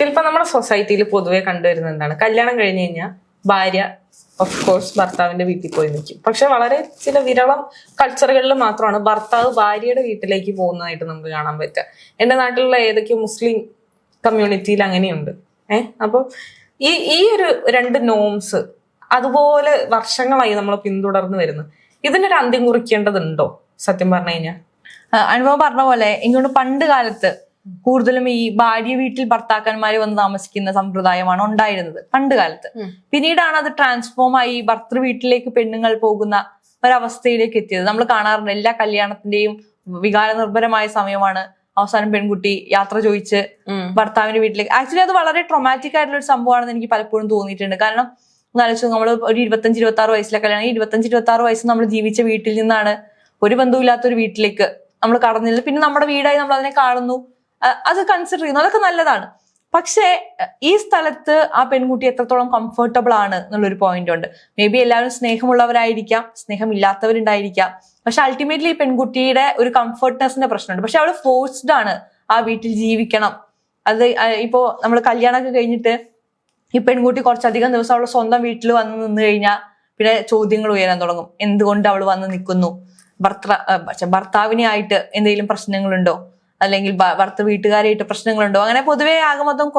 ചിലപ്പോൾ നമ്മുടെ സൊസൈറ്റിയിൽ പൊതുവെ കണ്ടുവരുന്ന എന്താണ്, കല്യാണം കഴിഞ്ഞ് കഴിഞ്ഞാൽ ഭാര്യ ഓഫ് കോഴ്സ് ഭർത്താവിന്റെ വീട്ടിൽ പോയി നിൽക്കും. പക്ഷെ വളരെ ചില വിരളം കൾച്ചറുകളിൽ മാത്രമാണ് ഭർത്താവ് ഭാര്യയുടെ വീട്ടിലേക്ക് പോകുന്നതായിട്ട് നമുക്ക് കാണാൻ പറ്റുക. എൻ്റെ നാട്ടിലുള്ള ഏതൊക്കെയോ മുസ്ലിം കമ്മ്യൂണിറ്റിയിൽ അങ്ങനെയുണ്ട്. അപ്പൊ ഈ ഒരു രണ്ട് നോംസ് അതുപോലെ വർഷങ്ങളായി നമ്മൾ പിന്തുടർന്ന് വരുന്നു. ഇതിനൊരു അന്ത്യം കുറിക്കേണ്ടതുണ്ടോ സത്യം പറഞ്ഞു കഴിഞ്ഞാൽ? അനുഭവം പറഞ്ഞ പോലെ എനിക്കൊണ്ട് പണ്ട് കാലത്ത് കൂടുതലും ഈ ഭാര്യ വീട്ടിൽ ഭർത്താക്കന്മാര് വന്ന് താമസിക്കുന്ന സമ്പ്രദായമാണ് ഉണ്ടായിരുന്നത് പണ്ട് കാലത്ത്. പിന്നീടാണ് അത് ട്രാൻസ്ഫോം ആയി ഭർത്തൃ വീട്ടിലേക്ക് പെണ്ണുങ്ങൾ പോകുന്ന ഒരവസ്ഥയിലേക്ക് എത്തിയത്. നമ്മൾ കാണാറുണ്ട് എല്ലാ കല്യാണത്തിന്റെയും വികാരനിർഭരമായ സമയമാണ് അവസാനം പെൺകുട്ടി യാത്ര ചോദിച്ച് ഭർത്താവിന്റെ വീട്ടിലേക്ക്. ആക്ച്വലി അത് വളരെ ട്രോമാറ്റിക് ആയിട്ടുള്ള ഒരു സംഭവമാണെന്ന് എനിക്ക് പലപ്പോഴും തോന്നിയിട്ടുണ്ട്. കാരണം എന്നാലോചിച്ചു, നമ്മൾ ഒരു 25-26 വയസ്സിലെ കല്യാണം, 25-26 വയസ്സ് നമ്മൾ ജീവിച്ച വീട്ടിൽ നിന്നാണ് ഒരു ബന്ധുവില്ലാത്തൊരു വീട്ടിലേക്ക് നമ്മൾ കടന്നില്ല. പിന്നെ നമ്മുടെ വീടായി നമ്മൾ അതിനെ കാണുന്നു, അത് കൺസിഡർ ചെയ്യുന്നു, അതൊക്കെ നല്ലതാണ്. പക്ഷേ ഈ സ്ഥലത്ത് ആ പെൺകുട്ടി എത്രത്തോളം കംഫർട്ടബിൾ ആണ് എന്നുള്ളൊരു പോയിന്റ് ഉണ്ട്. മേ ബി എല്ലാവരും സ്നേഹമുള്ളവരായിരിക്കാം, സ്നേഹമില്ലാത്തവരുണ്ടായിരിക്കാം. പക്ഷെ അൾട്ടിമേറ്റ്ലി ഈ പെൺകുട്ടിയുടെ ഒരു കംഫർട്ട്നെസിന്റെ പ്രശ്നമുണ്ട്. പക്ഷെ അവള് ഫോഴ്സ്ഡ് ആണ് ആ വീട്ടിൽ ജീവിക്കണം. അത് ഇപ്പോ നമ്മൾ കല്യാണമൊക്കെ കഴിഞ്ഞിട്ട് ഈ പെൺകുട്ടി കുറച്ചധികം ദിവസം അവളെ സ്വന്തം വീട്ടിൽ വന്ന് നിന്ന് കഴിഞ്ഞാൽ പിന്നെ ചോദ്യങ്ങൾ ഉയരാൻ തുടങ്ങും. എന്തുകൊണ്ട് അവൾ വന്ന് നിൽക്കുന്നു, ഭർത്താവിനെ ആയിട്ട് എന്തെങ്കിലും പ്രശ്നങ്ങളുണ്ടോ, അല്ലെങ്കിൽ ഭർത്തൃ വീട്ടുകാരായിട്ട് പ്രശ്നങ്ങളുണ്ടോ, അങ്ങനെ പൊതുവെ ആകെ മൊത്തം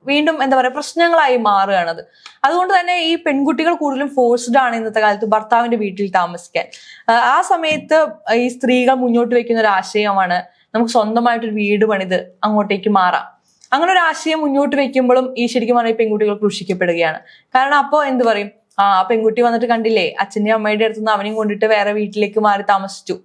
വീണ്ടും എന്താ പറയുക പ്രശ്നങ്ങളായി മാറുകയാണത്. അതുകൊണ്ട് തന്നെ ഈ പെൺകുട്ടികൾ കൂടുതലും ഫോഴ്സ്ഡ് ആണ് ഇന്നത്തെ കാലത്ത് ഭർത്താവിന്റെ വീട്ടിൽ താമസിക്കാൻ. ആ സമയത്ത് ഈ സ്ത്രീകൾ മുന്നോട്ട് വെക്കുന്ന ഒരു ആശയമാണ് നമുക്ക് സ്വന്തമായിട്ടൊരു വീട് പണിത് അങ്ങോട്ടേക്ക് മാറാം. അങ്ങനെ ഒരു ആശയം മുന്നോട്ട് വെക്കുമ്പോഴും ഈ ശരിക്കും പറഞ്ഞാൽ പെൺകുട്ടികൾ ക്രൂശിക്കപ്പെടുകയാണ്. കാരണം അപ്പോ എന്ത് പറയും, പെൺകുട്ടി വന്നിട്ട് കണ്ടില്ലേ അച്ഛൻ്റെയും അമ്മയുടെ അടുത്തുനിന്ന് അവനെയും കൊണ്ടിട്ട് വേറെ വീട്ടിലേക്ക് മാറി താമസിച്ചു,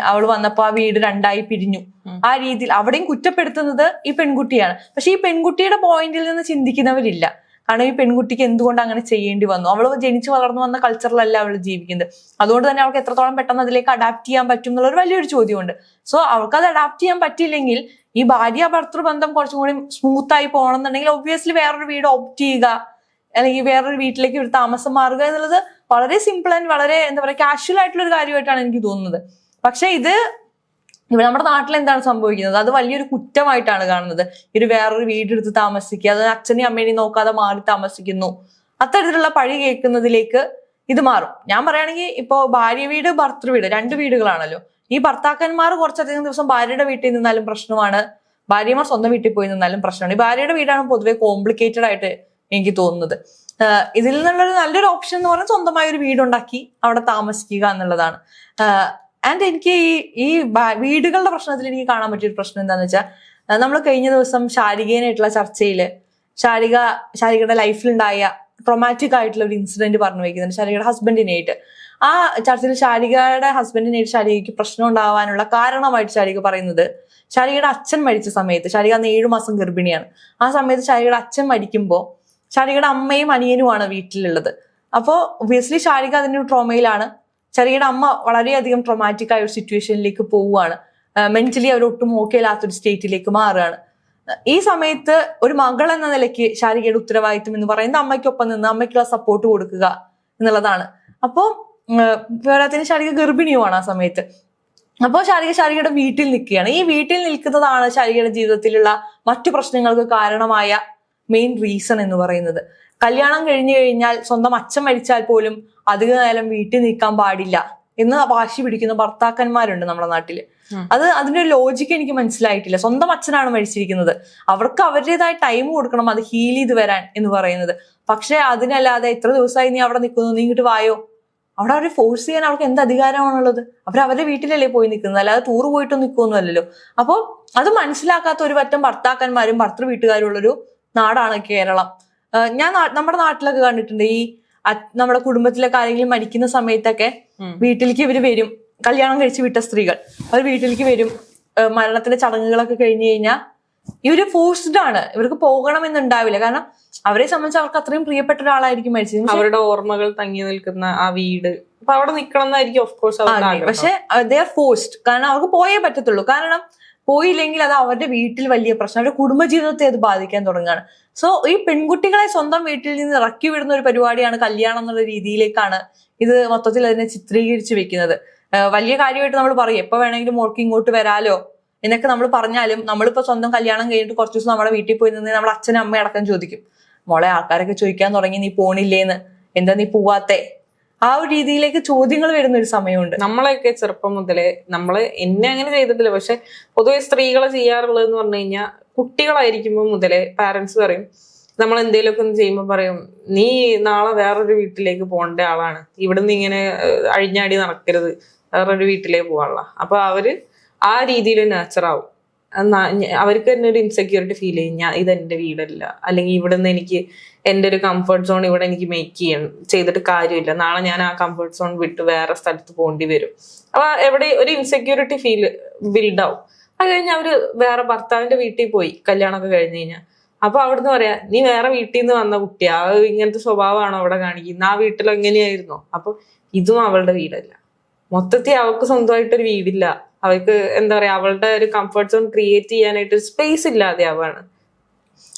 അവള് വന്നപ്പോ ആ വീട് രണ്ടായി പിരിഞ്ഞു. ആ രീതിയിൽ അവിടെയും കുറ്റപ്പെടുത്തുന്നത് ഈ പെൺകുട്ടിയാണ്. പക്ഷെ ഈ പെൺകുട്ടിയുടെ പോയിന്റിൽ നിന്ന് ചിന്തിക്കുന്നവരില്ല. കാരണം ഈ പെൺകുട്ടിക്ക് എന്തുകൊണ്ട് അങ്ങനെ ചെയ്യേണ്ടി വന്നു, അവള് ജനിച്ചു വളർന്നു വന്ന കൾച്ചറിലല്ല അവൾ ജീവിക്കുന്നത്. അതുകൊണ്ട് തന്നെ അവൾക്ക് എത്രത്തോളം പെട്ടെന്ന് അതിലേക്ക് അഡാപ്റ്റ് ചെയ്യാൻ പറ്റും എന്നുള്ളൊരു വലിയൊരു ചോദ്യമുണ്ട്. സോ അവൾക്ക് അത് അഡാപ്റ്റ് ചെയ്യാൻ പറ്റില്ലെങ്കിൽ ഈ ഭാര്യ ഭർത്തൃ ബന്ധം കുറച്ചും കൂടി സ്മൂത്ത് ആയി പോകണം എന്നുണ്ടെങ്കിൽ ഒബ്വിയസ്ലി വേറൊരു വീട് ഓപ്റ്റ് ചെയ്യുക, അല്ലെങ്കിൽ വേറൊരു വീട്ടിലേക്ക് ഒരു താമസം മാറുക എന്നുള്ളത് വളരെ സിമ്പിൾ ആൻഡ് വളരെ എന്താ പറയുക കാഷ്വൽ ആയിട്ടുള്ള ഒരു കാര്യമായിട്ടാണ് എനിക്ക് തോന്നുന്നത്. പക്ഷെ ഇത് ഇവിടെ നമ്മുടെ നാട്ടിൽ എന്താണ് സംഭവിക്കുന്നത്, അത് വലിയൊരു കുറ്റമായിട്ടാണ് കാണുന്നത്. ഒരു വേറൊരു വീടെടുത്ത് താമസിക്കുക, അത് അച്ഛനെയും അമ്മേനെയും നോക്കാതെ മാറി താമസിക്കുന്നു, അത്തരത്തിലുള്ള പഴി കേൾക്കുന്നതിലേക്ക് ഇത് മാറും. ഞാൻ പറയുകയാണെങ്കിൽ ഇപ്പോ ഭാര്യ വീട് ഭർത്തൃ വീട് രണ്ട് വീടുകളാണല്ലോ. ഈ ഭർത്താക്കന്മാർ കുറച്ചധികം ദിവസം ഭാര്യയുടെ വീട്ടിൽ നിന്നാലും പ്രശ്നമാണ്, ഭാര്യമാർ സ്വന്തം വീട്ടിൽ പോയി നിന്നാലും പ്രശ്നമാണ്. ഈ ഭാര്യയുടെ വീടാണ് പൊതുവെ കോംപ്ലിക്കേറ്റഡ് ആയിട്ട് എനിക്ക് തോന്നുന്നത്. ഇതിൽ നിന്നുള്ളൊരു നല്ലൊരു ഓപ്ഷൻ എന്ന് പറഞ്ഞാൽ സ്വന്തമായ ഒരു വീടുണ്ടാക്കി അവിടെ താമസിക്കുക എന്നുള്ളതാണ്. ആൻഡ് എനിക്ക് ഈ വീടുകളുടെ പ്രശ്നത്തിൽ എനിക്ക് കാണാൻ പറ്റിയൊരു പ്രശ്നം എന്താണെന്ന് വെച്ചാൽ, നമ്മൾ കഴിഞ്ഞ ദിവസം ശാരികേനായിട്ടുള്ള ചർച്ചയില് ശാരികയുടെ ലൈഫിലുണ്ടായ ട്രോമാറ്റിക് ആയിട്ടുള്ള ഒരു ഇൻസിഡന്റ് പറഞ്ഞു വയ്ക്കുന്നുണ്ട് ശാരികയുടെ ഹസ്ബൻഡിനായിട്ട്. ആ ചർച്ചയിൽ ശാരികയുടെ ഹസ്ബൻഡിനായിട്ട് ശാരികയ്ക്ക് പ്രശ്നം ഉണ്ടാവാനുള്ള കാരണമായിട്ട് ശാരിക പറയുന്നത്, ശാരികയുടെ അച്ഛൻ മരിച്ച സമയത്ത്, ശാരിക അന്ന് 7 മാസം ഗർഭിണിയാണ്. ആ സമയത്ത് ശാരികയുടെ അച്ഛൻ മരിക്കുമ്പോൾ ശാരികയുടെ അമ്മയും അനിയനുമാണ് വീട്ടിലുള്ളത്. അപ്പോൾ ഒബിയസ്ലി ശാരിക അതിന്റെ ഒരു ട്രോമയിലാണ്. ശാരികയുടെ അമ്മ വളരെയധികം ട്രോമാറ്റിക് ആയ ഒരു സിറ്റുവേഷനിലേക്ക് പോവുകയാണ്. മെന്റലി അവർ ഒട്ടും ഓക്കെ അല്ലാത്തൊരു സ്റ്റേറ്റിലേക്ക് മാറുകയാണ്. ഈ സമയത്ത് ഒരു മകൾ എന്ന നിലയ്ക്ക് ശാരികയുടെ ഉത്തരവാദിത്വം എന്ന് പറയുന്നത് അമ്മയ്ക്കൊപ്പം നിന്ന് അമ്മയ്ക്കുള്ള സപ്പോർട്ട് കൊടുക്കുക എന്നുള്ളതാണ്. അപ്പോൾ പോരാത്തിന് ശാരിക ഗർഭിണിയുമാണ് ആ സമയത്ത്. അപ്പോൾ ശാരികയുടെ വീട്ടിൽ നിൽക്കുകയാണ്. ഈ വീട്ടിൽ നിൽക്കുന്നതാണ് ശാരികയുടെ ജീവിതത്തിലുള്ള മറ്റു പ്രശ്നങ്ങൾക്ക് കാരണമായ മെയിൻ റീസൺ എന്ന് പറയുന്നത്. കല്യാണം കഴിഞ്ഞു കഴിഞ്ഞാൽ സ്വന്തം അച്ഛൻ മരിച്ചാൽ പോലും അധിക നേരം വീട്ടിൽ നിൽക്കാൻ പാടില്ല എന്ന് വാശി പിടിക്കുന്ന ഭർത്താക്കന്മാരുണ്ട് നമ്മുടെ നാട്ടില്. അതിന്റെ ഒരു ലോജിക്ക് എനിക്ക് മനസ്സിലായിട്ടില്ല. സ്വന്തം അച്ഛനാണ് മരിച്ചിരിക്കുന്നത്, അവർക്ക് അവരുടേതായ ടൈം കൊടുക്കണം അത് ഹീൽ ചെയ്ത് വരാൻ എന്ന് പറയുന്നത്. പക്ഷെ അതിനല്ലാതെ എത്ര ദിവസമായി നീ അവിടെ നിൽക്കുന്നു, നീ ഇങ്ങോട്ട് വായോ, അവിടെ അവരെ ഫോഴ്സ് ചെയ്യാൻ അവർക്ക് എന്ത് അധികാരമാണുള്ളത്? അവരവരുടെ വീട്ടിലല്ലേ പോയി നിൽക്കുന്നത്, അല്ലാതെ ടൂർ പോയിട്ടും നിൽക്കുമൊന്നും അല്ലല്ലോ. അപ്പോൾ അത് മനസ്സിലാക്കാത്ത ഒരു പറ്റം ഭർത്താക്കന്മാരും ഭർത്തൃ വീട്ടുകാരും ഉള്ളൊരു നാടാണ് കേരളം. ഞാൻ നമ്മുടെ നാട്ടിലൊക്കെ കണ്ടിട്ടുണ്ട്, ഈ നമ്മുടെ കുടുംബത്തിലൊക്കെ ആരെങ്കിലും മരിക്കുന്ന സമയത്തൊക്കെ വീട്ടിലേക്ക് ഇവര് വരും, കല്യാണം കഴിച്ച് വിട്ട സ്ത്രീകൾ അവർ വീട്ടിലേക്ക് വരും. മരണത്തിന്റെ ചടങ്ങുകളൊക്കെ കഴിഞ്ഞു കഴിഞ്ഞാൽ ഇവര് ഫോഴ്സ്ഡ് ആണ്, ഇവർക്ക് പോകണമെന്നുണ്ടാവില്ല. കാരണം അവരെ സംബന്ധിച്ച് അവർക്ക് അത്രയും പ്രിയപ്പെട്ട ഒരാളായിരിക്കും മരിച്ചത്, അവരുടെ ഓർമ്മകൾ തങ്ങി നിൽക്കുന്ന ആ വീട്, അപ്പൊ അവിടെ നിൽക്കണം എന്നായിരിക്കും ഓഫ് കോഴ്സ്. പക്ഷെ ദേ ആർ ഫോഴ്സ്ഡ്, കാരണം അവർക്ക് പോയേ പറ്റത്തുള്ളൂ. കാരണം പോയില്ലെങ്കിൽ അത് അവരുടെ വീട്ടിൽ വലിയ പ്രശ്നം, അവരുടെ കുടുംബജീവിതത്തെ അത് ബാധിക്കാൻ തുടങ്ങുകയാണ്. സോ ഈ പെൺകുട്ടികളെ സ്വന്തം വീട്ടിൽ നിന്ന് ഇറക്കി വിടുന്ന ഒരു പരിപാടിയാണ് കല്യാണം എന്നുള്ള രീതിയിലേക്കാണ് ഇത് മൊത്തത്തിൽ അതിനെ ചിത്രീകരിച്ച് വെക്കുന്നത്. വലിയ കാര്യമായിട്ട് നമ്മൾ പറയും എപ്പോ വേണമെങ്കിലും മോൾക്ക് ഇങ്ങോട്ട് വരാലോ എന്നൊക്കെ നമ്മൾ പറഞ്ഞാലും നമ്മളിപ്പോ സ്വന്തം കല്യാണം കഴിഞ്ഞിട്ട് കുറച്ച് ദിവസം നമ്മുടെ വീട്ടിൽ പോയി നിന്ന് നമ്മുടെ അച്ഛനും അമ്മയും അടക്കം ചോദിക്കും, മോളെ ആൾക്കാരൊക്കെ ചോദിക്കാൻ തുടങ്ങി നീ പോണില്ലേന്ന്, എന്താ നീ പോവാത്തെ, ആ ഒരു രീതിയിലേക്ക് ചോദ്യങ്ങൾ വരുന്ന ഒരു സമയമുണ്ട്. നമ്മളെയൊക്കെ ചെറുപ്പം മുതലേ എന്നെ അങ്ങനെ ചെയ്തിട്ടില്ല, പക്ഷെ പൊതുവെ സ്ത്രീകളെ ചെയ്യാറുള്ളതെന്ന് പറഞ്ഞു കഴിഞ്ഞാൽ കുട്ടികളായിരിക്കുമ്പോൾ മുതലേ പാരന്റ്സ് പറയും, നമ്മൾ എന്തെങ്കിലുമൊക്കെ ഒന്ന് ചെയ്യുമ്പോൾ പറയും, നീ നാളെ വേറൊരു വീട്ടിലേക്ക് പോകേണ്ട ആളാണ്, ഇവിടുന്ന് ഇങ്ങനെ അഴിഞ്ഞാടി നടക്കരുത്, വേറൊരു വീട്ടിലേക്ക് പോകാനുള്ള. അപ്പൊ അവര് ആ രീതിയിൽ നാച്ചറാവും. അവർക്ക് തന്നെ ഒരു ഇൻസെക്യൂരിറ്റി ഫീൽ ചെയ്യും, ഞാൻ ഇതെന്റെ വീടല്ല, അല്ലെങ്കിൽ ഇവിടുന്ന് എനിക്ക് എൻ്റെ ഒരു കംഫർട്ട് സോൺ ഇവിടെ എനിക്ക് ചെയ്തിട്ട് കാര്യമില്ല, നാളെ ഞാൻ ആ കംഫർട്ട് സോൺ വിട്ട് വേറെ സ്ഥലത്ത് പോകേണ്ടി വരും. അപ്പൊ എവിടെ ഒരു ഇൻസെക്യൂരിറ്റി ഫീൽ ബിൽഡ് ആവും. അത് കഴിഞ്ഞ് അവര് വേറെ ഭർത്താവിന്റെ വീട്ടിൽ പോയി കല്യാണമൊക്കെ കഴിഞ്ഞ് കഴിഞ്ഞാൽ, അപ്പൊ അവിടുന്ന് പറയാ, നീ വേറെ വീട്ടിൽ നിന്ന് വന്ന കുട്ടിയാ, ഇങ്ങനത്തെ സ്വഭാവമാണോ അവിടെ കാണിക്കുന്നത്, ആ വീട്ടിൽ എങ്ങനെയായിരുന്നോ. അപ്പൊ ഇതും അവളുടെ വീടല്ല. മൊത്തത്തിൽ അവൾക്ക് സ്വന്തമായിട്ടൊരു വീടില്ല, അവൾക്ക് എന്താ പറയാ, അവളുടെ ഒരു കംഫർട്ട് സോൺ ക്രിയേറ്റ് ചെയ്യാനായിട്ട് സ്പേസ് ഇല്ലാതെ ആവാണ്.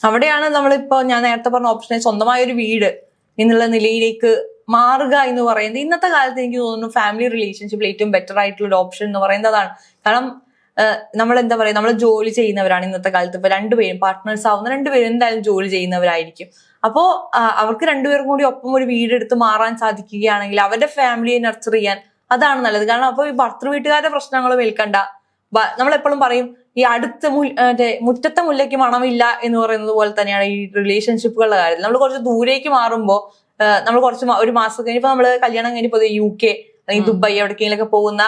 അവിടെയാണ് നമ്മളിപ്പോ ഞാൻ നേരത്തെ പറഞ്ഞ ഓപ്ഷനെ സ്വന്തമായ ഒരു വീട് എന്നുള്ള നിലയിലേക്ക് മാറുക എന്ന് പറയുന്നത്. ഇന്നത്തെ കാലത്ത് എനിക്ക് തോന്നുന്നു ഫാമിലി റിലേഷൻഷിപ്പിൽ ഏറ്റവും ബെറ്റർ ആയിട്ടുള്ള ഒരു ഓപ്ഷൻ എന്ന് പറയുന്നത് അതാണ്. കാരണം നമ്മൾ എന്താ പറയാ, നമ്മൾ ജോലി ചെയ്യുന്നവരാണ് ഇന്നത്തെ കാലത്ത്. ഇപ്പൊ രണ്ടുപേരും പാർട്ട്നേഴ്സ് ആവുന്ന രണ്ടുപേരും എന്തായാലും ജോലി ചെയ്യുന്നവരായിരിക്കും. അപ്പോ അവർക്ക് രണ്ടുപേർക്കും കൂടി ഒപ്പം ഒരു വീടെടുത്ത് മാറാൻ സാധിക്കുകയാണെങ്കിൽ അവരുടെ ഫാമിലിയെ നർച്ചർ ചെയ്യാൻ അതാണ് നല്ലത്. കാരണം അപ്പൊ ഈ ഭർത്തൃ വീട്ടുകാരുടെ പ്രശ്നങ്ങൾ ഏൽക്കണ്ട. നമ്മളെപ്പോഴും പറയും, ഈ അടുത്ത മുറ്റത്തെ മുല്ലയ്ക്ക് മണമില്ല എന്ന് പറയുന്നത് പോലെ തന്നെയാണ് ഈ റിലേഷൻഷിപ്പുകളുടെ കാര്യത്തിൽ. നമ്മൾ കുറച്ച് ദൂരേക്ക് മാറുമ്പോൾ നമ്മൾ ഒരു മാസം കഴിഞ്ഞപ്പോൾ നമ്മൾ കല്യാണം കഴിഞ്ഞപ്പോൾ UK അല്ലെങ്കിൽ ദുബായ് എവിടേക്കെങ്കിലൊക്കെ പോകുന്ന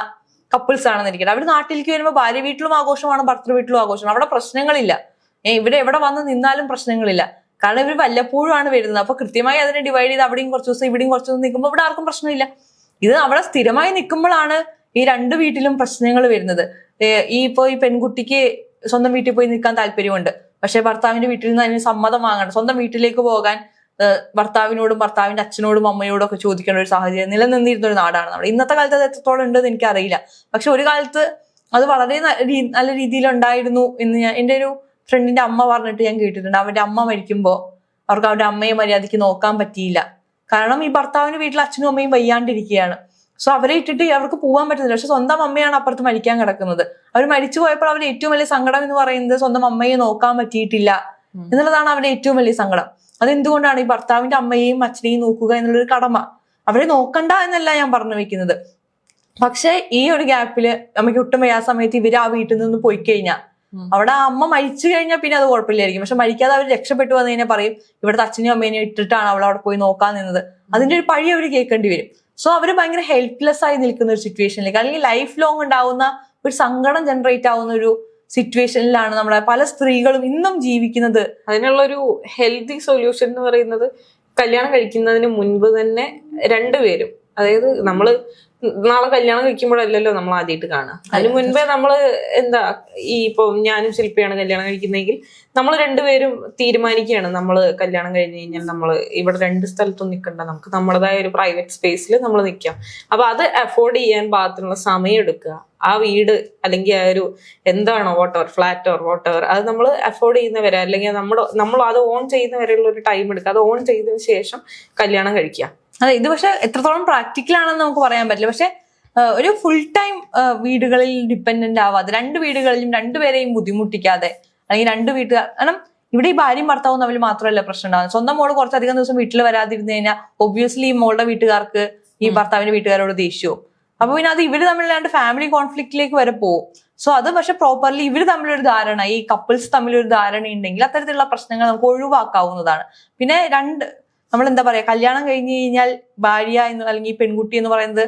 കപ്പിൾസ് ആണെന്നിരിക്കട്ടെ, അവർ നാട്ടിലേക്ക് വരുമ്പോൾ ഭാര്യ വീട്ടിലും ആഘോഷമാണ്, ഭർത്തൃ വീട്ടിലും ആഘോഷമാണ്. അവിടെ പ്രശ്നങ്ങളില്ല. ഇവിടെ എവിടെ വന്ന് നിന്നാലും പ്രശ്നങ്ങളില്ല. കാരണം ഇവർ വല്ലപ്പോഴും ആണ് വരുന്നത്. അപ്പൊ കൃത്യമായി അതിനെ ഡിവൈഡ് ചെയ്ത് അവിടെയും കുറച്ച് ദിവസം ഇവിടെയും കുറച്ച് ദിവസം നിൽക്കുമ്പോൾ ഇവിടെ ആർക്കും പ്രശ്നമില്ല. ഇത് അവിടെ സ്ഥിരമായി നിൽക്കുമ്പോഴാണ് ഈ രണ്ട് വീട്ടിലും പ്രശ്നങ്ങൾ വരുന്നത്. ഈ പെൺകുട്ടിക്ക് സ്വന്തം വീട്ടിൽ പോയി നിൽക്കാൻ താല്പര്യമുണ്ട്, പക്ഷെ ഭർത്താവിന്റെ വീട്ടിൽ നിന്ന് അതിന് സമ്മതം വാങ്ങണം. സ്വന്തം വീട്ടിലേക്ക് പോകാൻ ഭർത്താവിനോടും ഭർത്താവിന്റെ അച്ഛനോടും അമ്മയോടും ഒക്കെ ചോദിക്കേണ്ട ഒരു സാഹചര്യം നിലനിന്നിരുന്ന ഒരു നാടാണ് നമ്മുടെ. ഇന്നത്തെ കാലത്ത് അത് എത്രത്തോളം ഉണ്ടെന്ന് എനിക്കറിയില്ല. പക്ഷെ ഒരു കാലത്ത് അത് വളരെ നല്ല രീതിയിൽ ഉണ്ടായിരുന്നു എന്ന് എൻ്റെ ഒരു ഫ്രണ്ടിന്റെ അമ്മ പറഞ്ഞിട്ട് ഞാൻ കേട്ടിട്ടുണ്ട്. അവരുടെ അമ്മ മരിക്കുമ്പോൾ അവർക്ക് അവരുടെ അമ്മയെ മര്യാദയ്ക്ക് നോക്കാൻ പറ്റിയില്ല. കാരണം ഈ ഭർത്താവിന്റെ വീട്ടിൽ അച്ഛനും അമ്മയും വയ്യാണ്ടിരിക്കുകയാണ്. സോ അവരെ ഇട്ടിട്ട് അവർക്ക് പോകാൻ പറ്റുന്നില്ല. പക്ഷെ സ്വന്തം അമ്മയാണ് അപ്പുറത്ത് മരിക്കാൻ കിടക്കുന്നത്. അവർ മരിച്ചു പോയപ്പോൾ അവരുടെ ഏറ്റവും വലിയ സങ്കടം എന്ന് പറയുന്നത് സ്വന്തം അമ്മയെ നോക്കാൻ പറ്റിയിട്ടില്ല എന്നുള്ളതാണ് അവരുടെ ഏറ്റവും വലിയ സങ്കടം. അതെന്തുകൊണ്ടാണ്? ഈ ഭർത്താവിന്റെ അമ്മയെയും അച്ഛനെയും നോക്കുക എന്നുള്ളൊരു കടമ. അവരെ നോക്കണ്ട എന്നല്ല ഞാൻ പറഞ്ഞു വെക്കുന്നത്. പക്ഷെ ഈ ഒരു ഗ്യാപ്പില് നമുക്ക് ഒട്ടും വയ്യാ സമയത്ത് ഇവര് ആ വീട്ടിൽ നിന്ന് പോയി കഴിഞ്ഞാൽ, അവിടെ ആ അമ്മ മരിച്ചു കഴിഞ്ഞാൽ പിന്നെ അത് കുഴപ്പമില്ലായിരിക്കും. പക്ഷെ മരിക്കാതെ അവർ രക്ഷപ്പെട്ടു വന്നു കഴിഞ്ഞാൽ പറയും, ഇവിടുത്തെ അച്ഛനെയും അമ്മേനെയും ഇട്ടിട്ടാണ് അവൾ അവിടെ പോയി നോക്കാൻ നിന്നത്. അതിന്റെ ഒരു പഴി അവർ കേൾക്കേണ്ടി വരും. സോ അവര് ഭയങ്കര ഹെൽപ്ലെസ് ആയി നിൽക്കുന്ന ഒരു സിറ്റുവേഷനിലേക്ക്, അല്ലെങ്കിൽ ലൈഫ് ലോങ് ഉണ്ടാവുന്ന ഒരു സങ്കടം ജനറേറ്റ് ആവുന്ന ഒരു സിറ്റുവേഷനിലാണ് നമ്മളെ പല സ്ത്രീകളും ഇന്നും ജീവിക്കുന്നത്. അതിനുള്ള ഒരു ഹെൽത്തി സൊല്യൂഷൻ എന്ന് പറയുന്നത്, കല്യാണം കഴിക്കുന്നതിന് മുൻപ് തന്നെ രണ്ടുപേരും, അതായത് നമ്മള് നാളെ കല്യാണം കഴിക്കുമ്പോഴല്ലല്ലോ നമ്മൾ ആദ്യമായിട്ട് കാണുക. അതിന് മുൻപേ നമ്മള് ഇപ്പൊ ഞാനും ശില്പിയാണ് കല്യാണം കഴിക്കുന്നതെങ്കിൽ നമ്മൾ രണ്ടുപേരും തീരുമാനിക്കുകയാണ്, നമ്മൾ കല്യാണം കഴിഞ്ഞ് കഴിഞ്ഞാൽ നമ്മൾ ഇവിടെ രണ്ട് സ്ഥലത്തും നിൽക്കണ്ട, നമുക്ക് നമ്മുടേതായ ഒരു പ്രൈവറ്റ് സ്പേസിൽ നമ്മൾ നിൽക്കാം. അപ്പൊ അത് അഫോർഡ് ചെയ്യാൻ പാകത്തിനുള്ള സമയം എടുക്കുക. ആ വീട് അല്ലെങ്കിൽ ആ ഒരു എന്താണോ ഫ്ലാറ്റ് അത് നമ്മൾ അഫോർഡ് ചെയ്യുന്നവരെ, അല്ലെങ്കിൽ നമ്മൾ അത് ഓൺ ചെയ്യുന്നവരെയുള്ള ഒരു ടൈം എടുക്കുക. അത് ഓൺ ചെയ്തതിനു ശേഷം കല്യാണം കഴിക്കുക. അതെ, ഇത് പക്ഷെ എത്രത്തോളം പ്രാക്ടിക്കൽ ആണെന്ന് നമുക്ക് പറയാൻ പറ്റില്ല. പക്ഷെ ഒരു ഫുൾ ടൈം വീടുകളിൽ ഡിപ്പെൻഡന്റ് ആവാതെ, രണ്ട് വീടുകളിലും രണ്ടുപേരെയും ബുദ്ധിമുട്ടിക്കാതെ, അല്ലെങ്കിൽ രണ്ട് വീട്ടുകാർ, കാരണം ഇവിടെ ഈ ഭാര്യയും ഭർത്താവും തമ്മിൽ മാത്രമല്ല പ്രശ്നം ഉണ്ടാകുന്നത്. സ്വന്തം മോള് കുറച്ചധികം ദിവസം വീട്ടിൽ വരാതിരുന്നു കഴിഞ്ഞാൽ ഒബ്വിയസ്ലി ഈ മോളുടെ വീട്ടുകാർക്ക് ഈ ഭർത്താവിന്റെ വീട്ടുകാരോട് ദേഷ്യവും. അപ്പൊ പിന്നെ അത് ഇവര് തമ്മിലാണ്ട് ഫാമിലി കോൺഫ്ലിക്റ്റിലേക്ക് വരെ പോകും. സോ അത് പക്ഷെ പ്രോപ്പർലി ഇവര് തമ്മിലൊരു ധാരണ, ഈ കപ്പിൾസ് തമ്മിലൊരു ധാരണ ഉണ്ടെങ്കിൽ അത്തരത്തിലുള്ള പ്രശ്നങ്ങൾ നമുക്ക് ഒഴിവാക്കാവുന്നതാണ്. പിന്നെ നമ്മൾ എന്താ പറയാ, കല്യാണം കഴിഞ്ഞ് കഴിഞ്ഞാൽ ഭാര്യ അല്ലെങ്കിൽ പെൺകുട്ടി എന്ന് പറയുന്നത്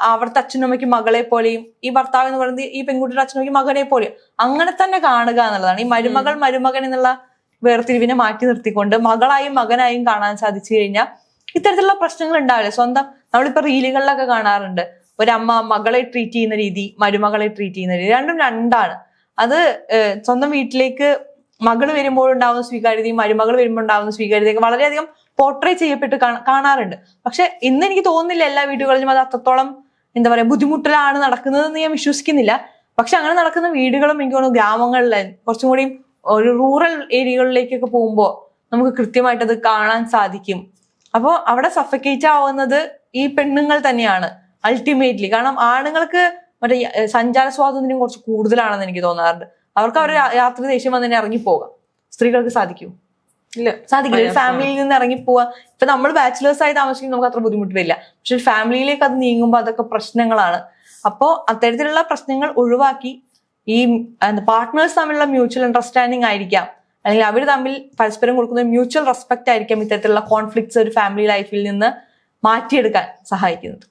അവിടുത്തെ അച്ഛനും അമ്മയ്ക്കും മകളെ പോലെയും, ഈ ഭർത്താവ് എന്ന് പറയുന്നത് ഈ പെൺകുട്ടിയുടെ അച്ഛനും അമ്മയ്ക്കും മകനെ പോലെയും അങ്ങനെ തന്നെ കാണുക എന്നുള്ളതാണ്. ഈ മരുമകൻ എന്നുള്ള വേർതിരിവിനെ മാറ്റി നിർത്തിക്കൊണ്ട് മകളായും മകനായും കാണാൻ സാധിച്ചു കഴിഞ്ഞാൽ ഇത്തരത്തിലുള്ള പ്രശ്നങ്ങൾ ഉണ്ടാവില്ല. സ്വന്തം നമ്മളിപ്പോ റീലുകളിലൊക്കെ കാണാറുണ്ട്, ഒരമ്മ മകളെ ട്രീറ്റ് ചെയ്യുന്ന രീതി, മരുമകളെ ട്രീറ്റ് ചെയ്യുന്ന രീതി, രണ്ടും രണ്ടാണ്. അത് സ്വന്തം വീട്ടിലേക്ക് മകൾ വരുമ്പോൾ ഉണ്ടാവുന്ന സ്വീകാര്യതയും മരുമകൾ വരുമ്പോൾ ഉണ്ടാവുന്ന സ്വീകാര്യതയൊക്കെ വളരെയധികം പോർട്രേ ചെയ്യപ്പെട്ട് കാണാറുണ്ട്. പക്ഷെ ഇന്ന് എനിക്ക് തോന്നുന്നില്ല എല്ലാ വീടുകളിലും അത് അത്രത്തോളം എന്താ പറയാ ബുദ്ധിമുട്ടിലാണ് നടക്കുന്നതെന്ന് ഞാൻ വിശ്വസിക്കുന്നില്ല. പക്ഷെ അങ്ങനെ നടക്കുന്ന വീടുകളും എനിക്ക് തോന്നുന്നു ഗ്രാമങ്ങളിൽ കുറച്ചും കൂടി ഒരു റൂറൽ ഏരിയകളിലേക്കൊക്കെ പോകുമ്പോൾ നമുക്ക് കൃത്യമായിട്ട് അത് കാണാൻ സാധിക്കും. അപ്പോൾ അവിടെ സഫക്കേറ്റ് ആവുന്നത് ഈ പെണ്ണുങ്ങൾ തന്നെയാണ് അൾട്ടിമേറ്റ്ലി. കാരണം ആണുങ്ങൾക്ക് മറ്റേ സഞ്ചാര സ്വാതന്ത്ര്യം കുറച്ച് കൂടുതലാണെന്ന് എനിക്ക് തോന്നാറുണ്ട്. അവർക്ക് അവർ രാത്രി ദേഷ്യം വന്ന് തന്നെ ഇറങ്ങിപ്പോകാം. സ്ത്രീകൾക്ക് സാധിക്കൂ? ഇല്ല, സാധിക്കില്ല. ഒരു ഫാമിലിയിൽ നിന്ന് ഇറങ്ങിപ്പോവാ. ഇപ്പൊ നമ്മൾ ബാച്ചിലേഴ്സ് ആയി താമസിക്കുമ്പോൾ നമുക്ക് അത്ര ബുദ്ധിമുട്ട് വരില്ല. പക്ഷെ ഒരു ഫാമിലിയിലേക്ക് അത് നീങ്ങുമ്പോൾ അതൊക്കെ പ്രശ്നങ്ങളാണ്. അപ്പോൾ അത്തരത്തിലുള്ള പ്രശ്നങ്ങൾ ഒഴിവാക്കി ഈ പാർട്ട്നേഴ്സ് തമ്മിലുള്ള മ്യൂച്വൽ അണ്ടർസ്റ്റാൻഡിങ് ആയിരിക്കാം, അല്ലെങ്കിൽ അവർ തമ്മിൽ പരസ്പരം കൊടുക്കുന്ന മ്യൂച്വൽ റെസ്പെക്ട് ആയിരിക്കാം ഇത്തരത്തിലുള്ള കോൺഫ്ലിക്ട്സ് ഒരു ഫാമിലി ലൈഫിൽ നിന്ന് മാറ്റിയെടുക്കാൻ സഹായിക്കുന്നത്.